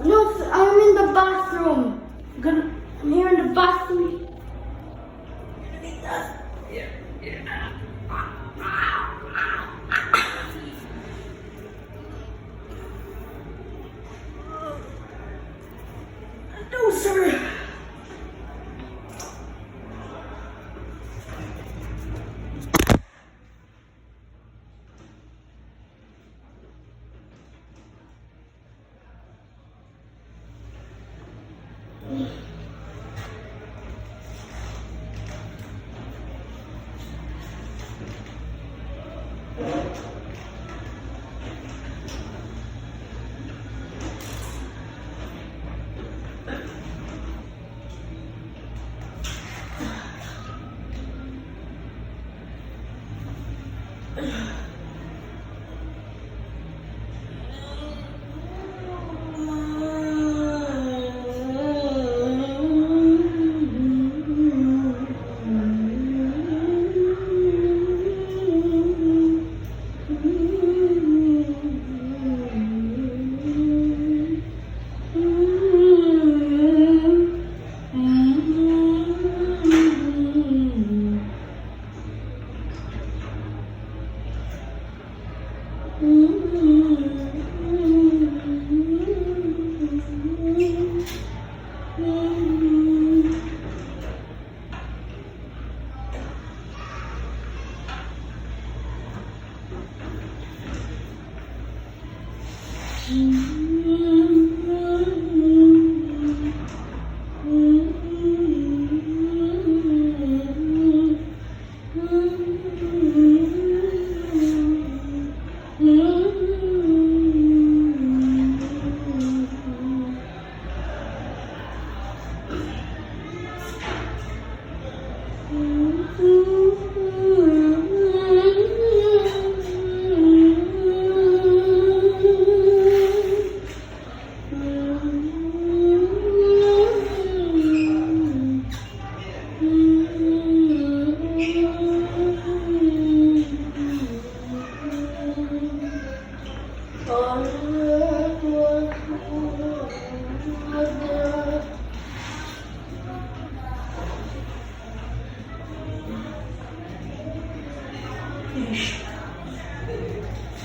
No, I'm in the bathroom. I'm here in the bathroom. No, sir.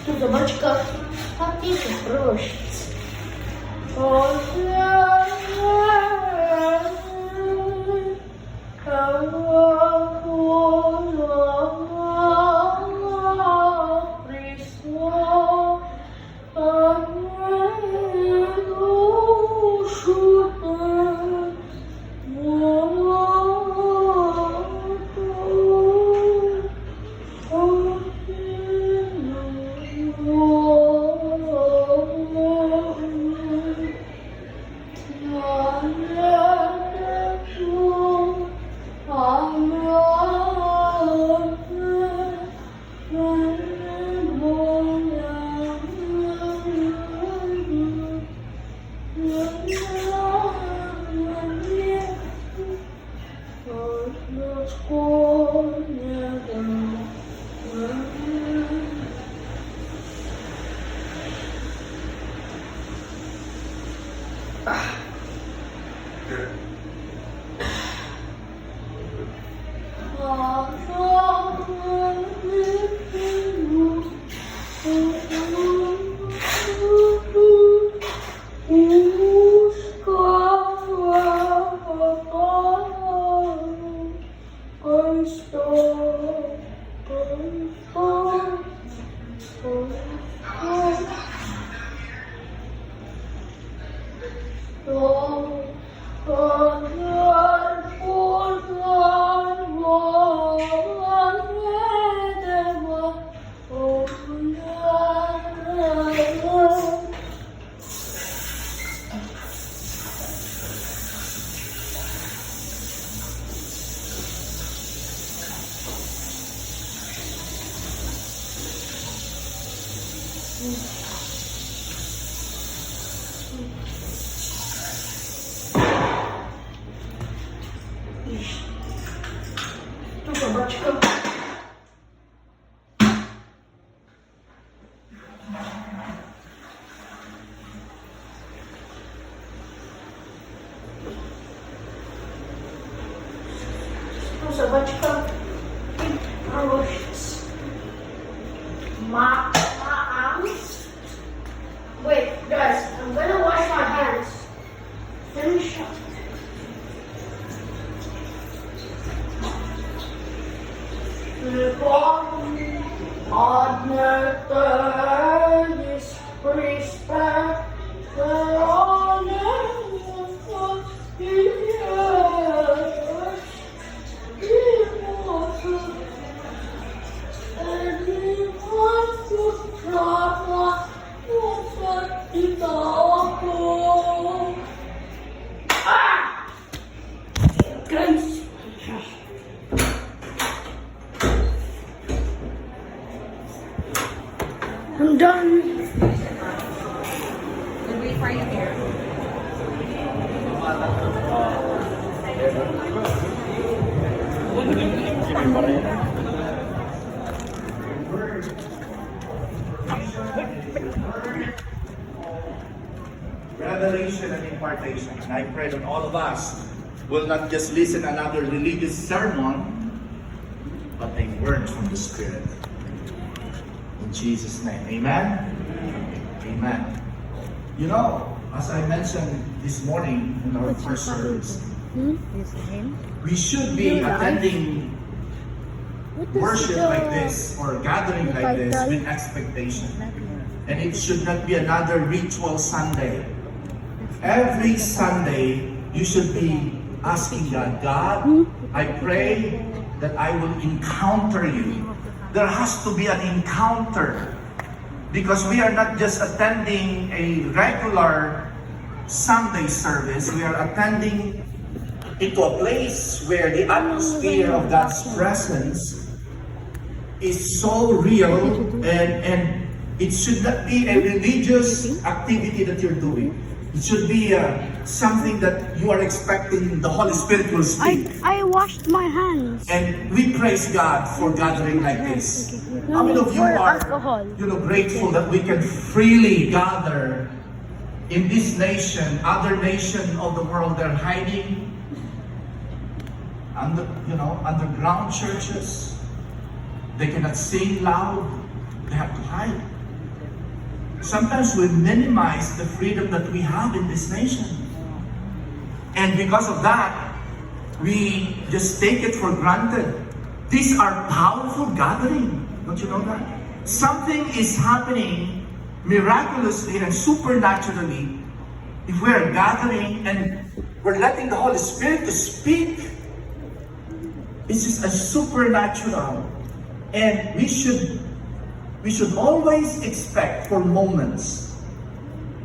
Тут собачка хотите бросить. Tu собачка. what you call it? I wash my arms. Wait, guys, I'm gonna wash my hands. Finish up. Guys. I'm done. We'll wait for you here. Revelation and impartation. And I pray that all of us will not just listen another religious sermon, but a word from the Spirit. In Jesus' name. Amen? Amen. You know, as I mentioned this morning in our first service, we should be attending worship like this or gathering like this with expectation. And it should not be another ritual Sunday. Every Sunday, you should be asking God, God, I pray that I will encounter you. There has to be an encounter because we are not just attending a regular Sunday service. We are attending into a place where the atmosphere of God's presence is so real, and it should not be a religious activity that you're doing. It should be something that you are expecting the Holy Spirit will speak. I washed my hands. And we praise God for gathering like this. How many of you are grateful that we can freely gather in this nation? Other nations of the world, they're hiding underground churches. They cannot sing loud. They have to hide. Sometimes we minimize the freedom that we have in this nation. And because of that, we just take it for granted. These are powerful gatherings. Don't you know that? Something is happening miraculously and supernaturally if we are gathering and we're letting the Holy Spirit to speak. It's just a supernatural. And we should always expect for moments,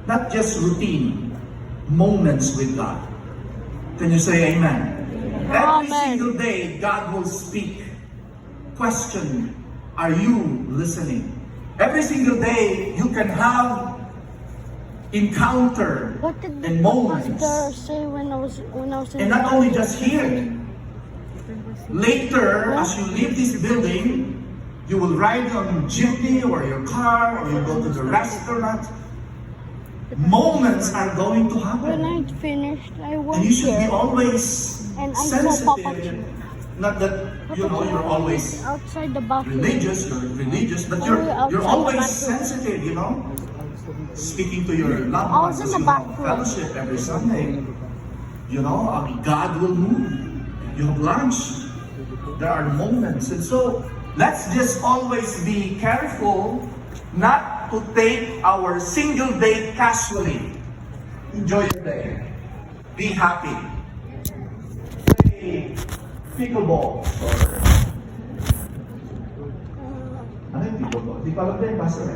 not just routine, moments with God. Can you say amen? Every single day, God will speak. Question, are you listening? Every single day, you can have encounter What did and moments. Pastor say when I was in And not only just here. Later, as you leave this building, you will ride on jeepney or your car, or you go to the restaurant. Moments are going to happen. When I finished, I And went you should be here always and I saw Papa sensitive. Not that you're always outside the bathroom. religious, but you're always sensitive, Speaking to your loved I was ones in as the you have bathroom. fellowship every Sunday. God will move. You have lunch. There are moments. And so, let's just always be careful not to take our single day casually. Enjoy your day. Be happy. Play pickleball. Ano yung pickleball? Di pa alam din, Pastor.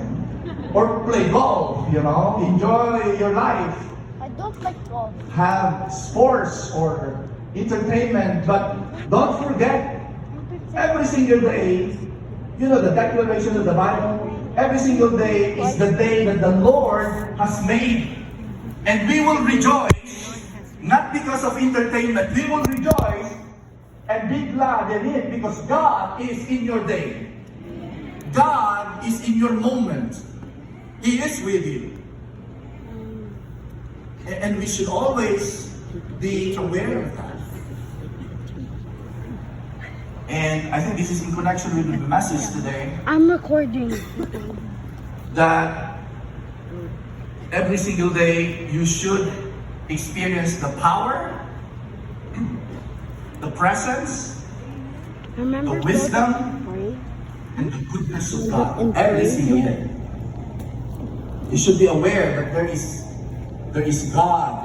Or play golf, Enjoy your life. I don't like golf. Have sports or entertainment, but don't forget, every single day, the declaration of the Bible, every single day is the day that the Lord has made. And we will rejoice, not because of entertainment. We will rejoice and be glad in it because God is in your day. God is in your moment. He is with you. And we should always be aware of that. And I think this is in connection with the message today, I'm recording. that every single day you should experience the power, the presence, Remember the wisdom, pray? and the goodness of God And every pray. single day. You should be aware that there is God